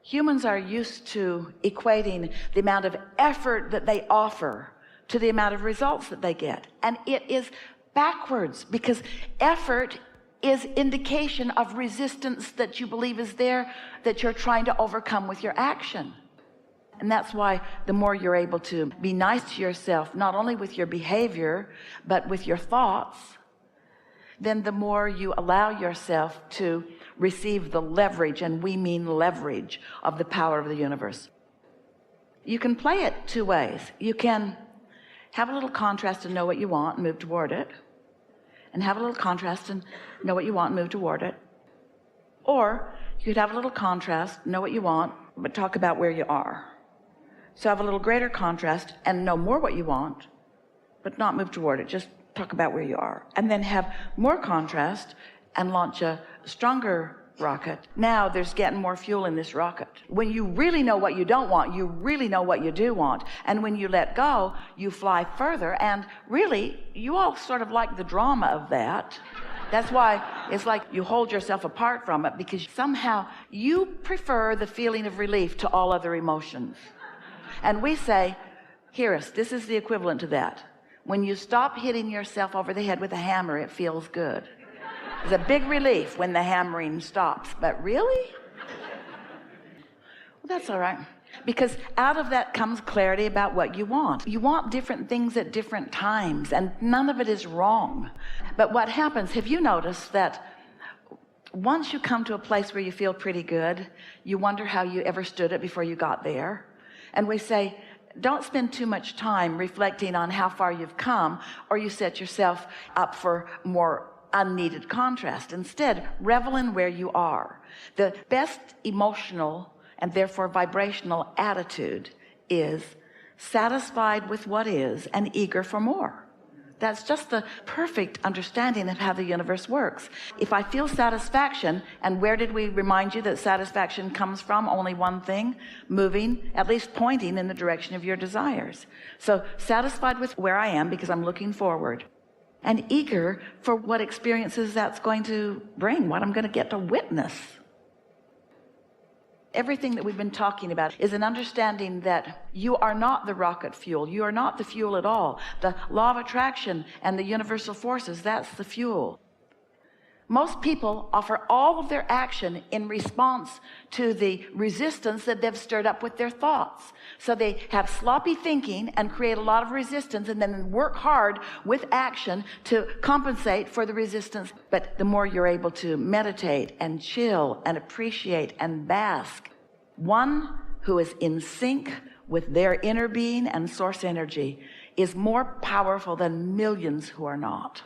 Humans are used to equating the amount of effort that they offer to the amount of results that they get. And it is backwards, because effort is indication of resistance that you believe is there, that you're trying to overcome with your action. And that's why the more you're able to be nice to yourself, not only with your behavior, but with your thoughts, then the more you allow yourself to receive the leverage, and we mean leverage, of the power of the universe. You can play it two ways. You can have a little contrast and know what you want and move toward it, and have a little contrast and know what you want and move toward it. Or you could have a little contrast, know what you want, but talk about where you are. So have a little greater contrast and know more what you want, but not move toward it. Just talk about where you are. And then have more contrast and launch a stronger rocket. Now there's getting more fuel in this rocket. When you really know what you don't want, you really know what you do want. And when you let go, you fly further. And really, you all sort of like the drama of that. That's why it's like you hold yourself apart from it, because somehow you prefer the feeling of relief to all other emotions. And we say, hear us, this is the equivalent to that. When you stop hitting yourself over the head with a hammer, it feels good. It's a big relief when the hammering stops. But really? Well, that's all right. Because out of that comes clarity about what you want. You want different things at different times, and none of it is wrong. But what happens, have you noticed that once you come to a place where you feel pretty good, you wonder how you ever stood it before you got there? And we say, don't spend too much time reflecting on how far you've come, or you set yourself up for more unneeded contrast. Instead, revel in where you are. The best emotional and therefore vibrational attitude is satisfied with what is and eager for more. That's just the perfect understanding of how the universe works. If I feel satisfaction, and where did we remind you that satisfaction comes from? Only one thing: moving, at least pointing in the direction of your desires. So satisfied with where I am because I'm looking forward, and eager for what experiences that's going to bring, what I'm going to get to witness. Everything that we've been talking about is an understanding that you are not the rocket fuel. You are not the fuel at all. The law of attraction and the universal forces, that's the fuel. Most people offer all of their action in response to the resistance that they've stirred up with their thoughts. So they have sloppy thinking and create a lot of resistance, and then work hard with action to compensate for the resistance. But the more you're able to meditate and chill and appreciate and bask, one who is in sync with their inner being and source energy is more powerful than millions who are not.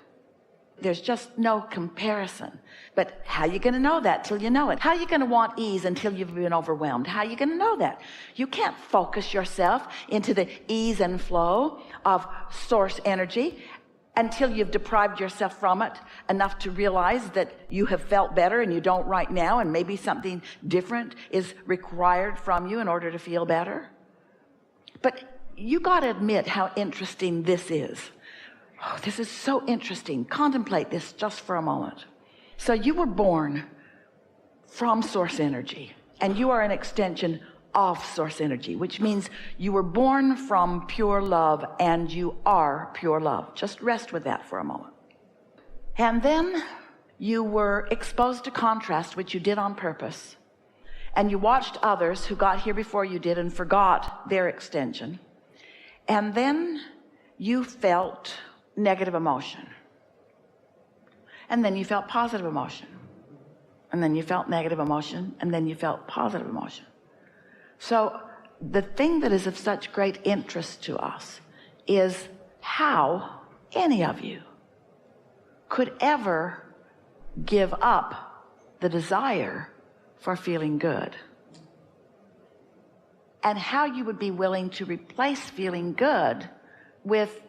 There's just no comparison. But how are you going to know that till you know it? How are you going to want ease until you've been overwhelmed? How are you going to know that? You can't focus yourself into the ease and flow of source energy until you've deprived yourself from it enough to realize that you have felt better and you don't right now, and maybe something different is required from you in order to feel better. But you got to admit how interesting this is. Oh, this is so interesting. Contemplate this just for a moment. So you were born from source energy, and you are an extension of source energy, which means you were born from pure love, and you are pure love. Just rest with that for a moment. And then you were exposed to contrast, which you did on purpose, and you watched others who got here before you did and forgot their extension. And then you felt negative emotion, and then you felt positive emotion, and then you felt negative emotion, and then you felt positive emotion. So the thing that is of such great interest to us is how any of you could ever give up the desire for feeling good, and how you would be willing to replace feeling good with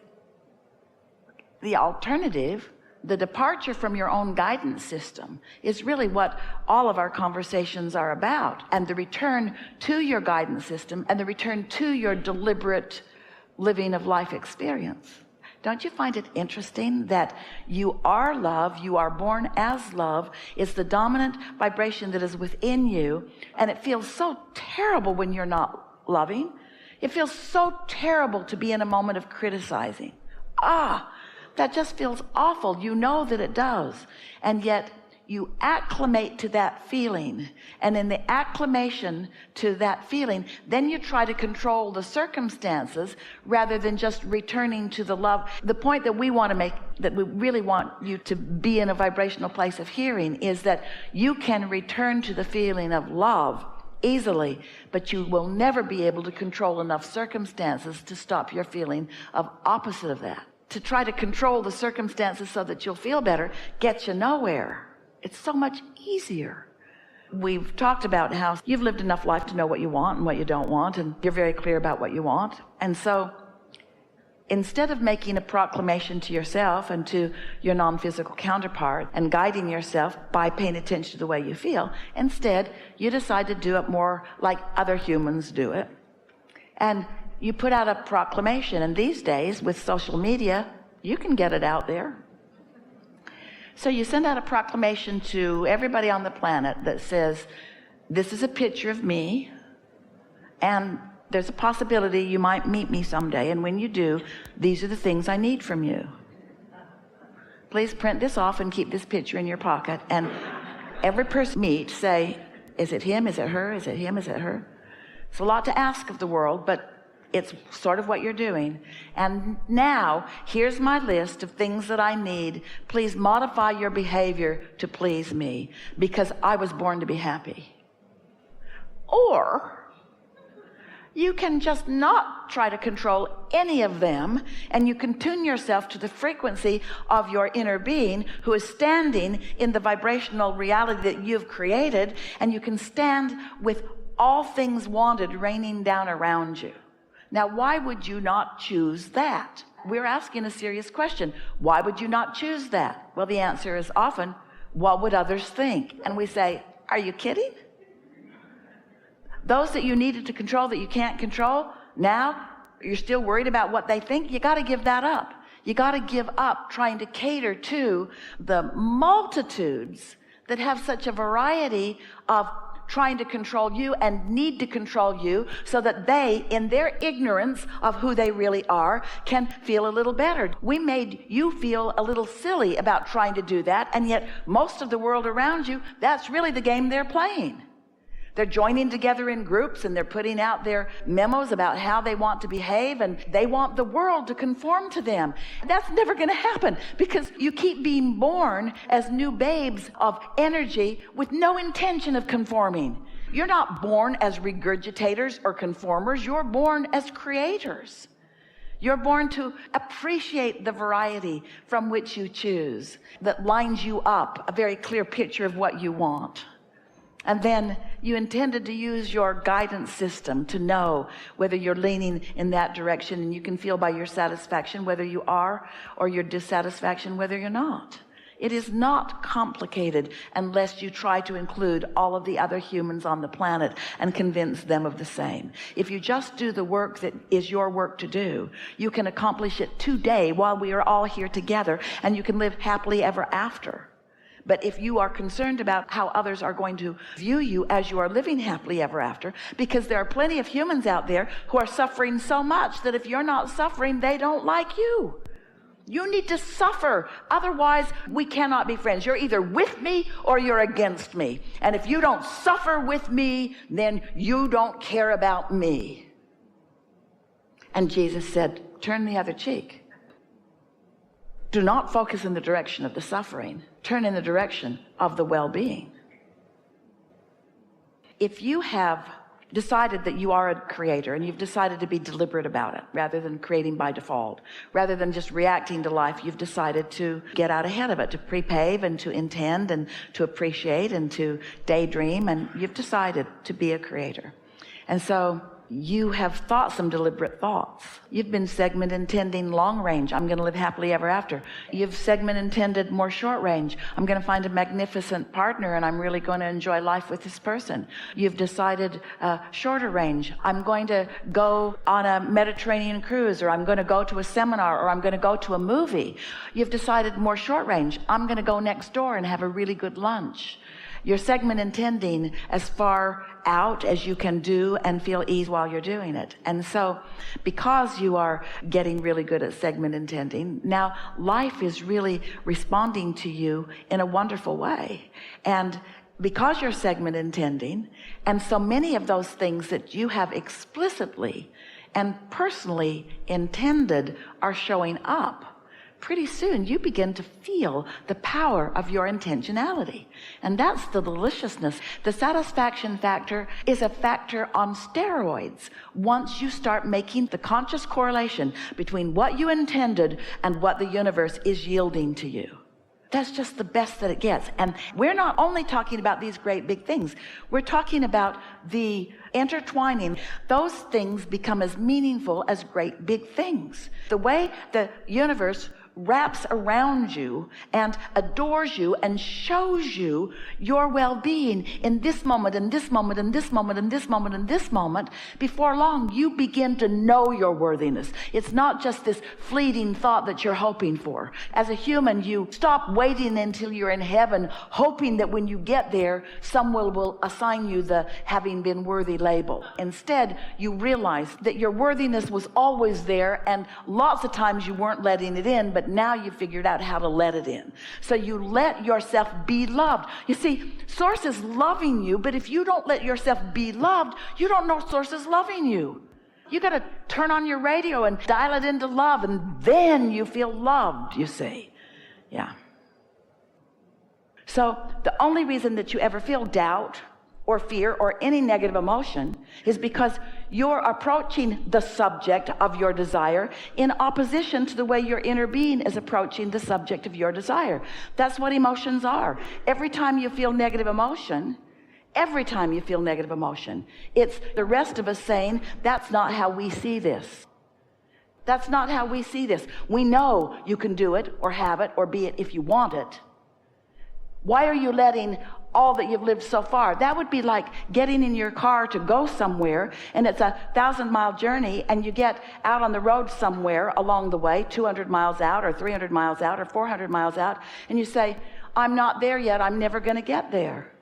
the alternative. The departure from your own guidance system is really what all of our conversations are about, and the return to your guidance system and the return to your deliberate living of life experience. Don't you find it interesting that you are love, you are born as love, it's the dominant vibration that is within you, and it feels so terrible when you're not loving. It feels so terrible to be in a moment of criticizing. That just feels awful. You know that it does. And yet you acclimate to that feeling. And in the acclimation to that feeling, then you try to control the circumstances rather than just returning to the love. The point that we want to make, that we really want you to be in a vibrational place of hearing, is that you can return to the feeling of love easily, but you will never be able to control enough circumstances to stop your feeling of opposite of that. To try to control the circumstances so that you'll feel better gets you nowhere. It's so much easier. We've talked about how you've lived enough life to know what you want and what you don't want, and you're very clear about what you want. And so instead of making a proclamation to yourself and to your non-physical counterpart and guiding yourself by paying attention to the way you feel, instead you decide to do it more like other humans do it. And you put out a proclamation. And these days with social media, you can get it out there. So you send out a proclamation to everybody on the planet that says, this is a picture of me, and there's a possibility you might meet me someday, and when you do, these are the things I need from you. Please print this off and keep this picture in your pocket. And every person you meet, say, is it him? Is it her? Is it him? Is it her? It's a lot to ask of the world, but it's sort of what you're doing. And now, here's my list of things that I need. Please modify your behavior to please me, because I was born to be happy. Or you can just not try to control any of them, and you can tune yourself to the frequency of your inner being, who is standing in the vibrational reality that you've created, and you can stand with all things wanted raining down around you. Now, why would you not choose that? We're asking a serious question. Why would you not choose that? Well, the answer is often, what would others think? And we say, are you kidding? Those that you needed to control that you can't control, now you're still worried about what they think? You got to give that up. You got to give up trying to cater to the multitudes that have such a variety of trying to control you and need to control you, so that they, in their ignorance of who they really are, can feel a little better. We made you feel a little silly about trying to do that, and yet most of the world around you, that's really the game they're playing. They're joining together in groups, and they're putting out their memos about how they want to behave, and they want the world to conform to them. That's never going to happen, because you keep being born as new babes of energy with no intention of conforming. You're not born as regurgitators or conformers. You're born as creators. You're born to appreciate the variety from which you choose, that lines you up, a very clear picture of what you want. And then you intended to use your guidance system to know whether you're leaning in that direction, and you can feel by your satisfaction whether you are, or your dissatisfaction whether you're not. It is not complicated unless you try to include all of the other humans on the planet and convince them of the same. If you just do the work that is your work to do, you can accomplish it today while we are all here together, and you can live happily ever after. But if you are concerned about how others are going to view you as you are living happily ever after, because there are plenty of humans out there who are suffering so much that if you're not suffering, they don't like you. You need to suffer. Otherwise, we cannot be friends. You're either with me or you're against me. And if you don't suffer with me, then you don't care about me. And Jesus said, turn the other cheek. Do not focus in the direction of the suffering. Turn in the direction of the well-being. If you have decided that you are a creator, and you've decided to be deliberate about it rather than creating by default, rather than just reacting to life, you've decided to get out ahead of it, to prepave and to intend and to appreciate and to daydream, and you've decided to be a creator. And so you have thought some deliberate thoughts. You've been segment intending long range. I'm going to live happily ever after. You've segment intended more short range. I'm going to find a magnificent partner and I'm really going to enjoy life with this person. You've decided shorter range. I'm going to go on a Mediterranean cruise, or I'm going to go to a seminar, or I'm going to go to a movie. You've decided more short range. I'm going to go next door and have a really good lunch. You're segment intending as far out as you can do and feel ease while you're doing it. And so because you are getting really good at segment intending, now life is really responding to you in a wonderful way. And because you're segment intending, and so many of those things that you have explicitly and personally intended are showing up, pretty soon you begin to feel the power of your intentionality. And that's the deliciousness. The satisfaction factor is a factor on steroids once you start making the conscious correlation between what you intended and what the universe is yielding to you. That's just the best that it gets. And we're not only talking about these great big things, we're talking about the intertwining. Those things become as meaningful as great big things. The way the universe wraps around you and adores you and shows you your well-being in this moment, in this moment, in this moment, in this moment, in this moment, before long you begin to know your worthiness. It's not just this fleeting thought that you're hoping for. As a human, you stop waiting until you're in heaven, hoping that when you get there, someone will assign you the having been worthy label. Instead, you realize that your worthiness was always there, and lots of times you weren't letting it in, but now you figured out how to let it in. So you let yourself be loved. You see, Source is loving you, but if you don't let yourself be loved, you don't know Source is loving you. You got to turn on your radio and dial it into love, and then you feel loved, you see. Yeah. So the only reason that you ever feel doubt or fear or any negative emotion is because you're approaching the subject of your desire in opposition to the way your inner being is approaching the subject of your desire. That's what emotions are. Every time you feel negative emotion, it's the rest of us saying, that's not how we see this. That's not how we see this. We know you can do it or have it or be it if you want it. Why are you letting all that you've lived so far? That would be like getting in your car to go somewhere, and it's a 1,000-mile journey, and you get out on the road somewhere along the way, 200 miles out or 300 miles out or 400 miles out, and you say, I'm not there yet, I'm never going to get there.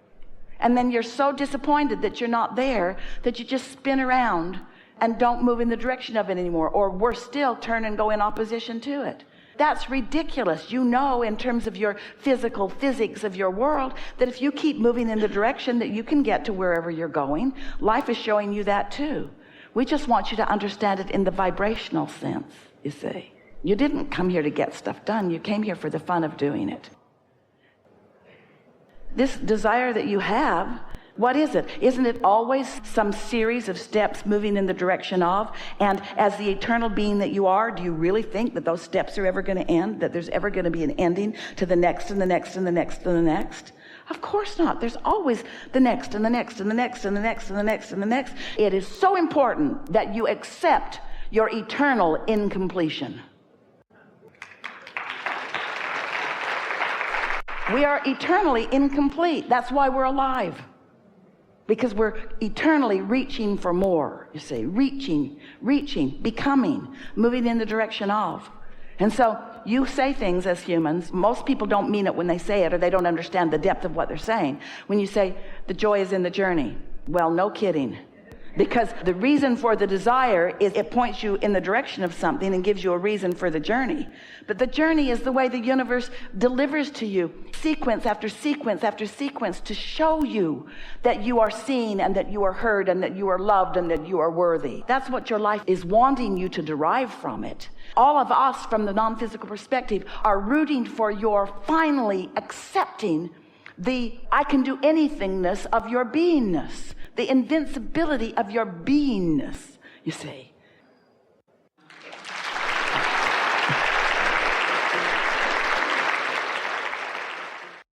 And then you're so disappointed that you're not there that you just spin around and don't move in the direction of it anymore, or worse still, turn and go in opposition to it. That's ridiculous. You know, in terms of your physical physics of your world, that if you keep moving in the direction that you can get to wherever you're going, life is showing you that too. We just want you to understand it in the vibrational sense, you see. You didn't come here to get stuff done. You came here for the fun of doing it. This desire that you have, what is it? Isn't it always some series of steps moving in the direction of? And as the eternal being that you are, do you really think that those steps are ever going to end? That there's ever going to be an ending to the next and the next and the next and the next? Of course not. There's always the next and the next and the next and the next and the next and the next. It is so important that you accept your eternal incompletion. We are eternally incomplete. That's why we're alive. Because we're eternally reaching for more, you see, reaching, becoming, moving in the direction of. And so you say things as humans. Most people don't mean it when they say it, or they don't understand the depth of what they're saying. When you say the joy is in the journey, well, no kidding. Because the reason for the desire is it points you in the direction of something and gives you a reason for the journey. But the journey is the way the universe delivers to you sequence after sequence after sequence to show you that you are seen and that you are heard and that you are loved and that you are worthy. That's what your life is wanting you to derive from it. All of us from the non-physical perspective are rooting for your finally accepting the I can do anythingness of your beingness, the invincibility of your beingness, you see.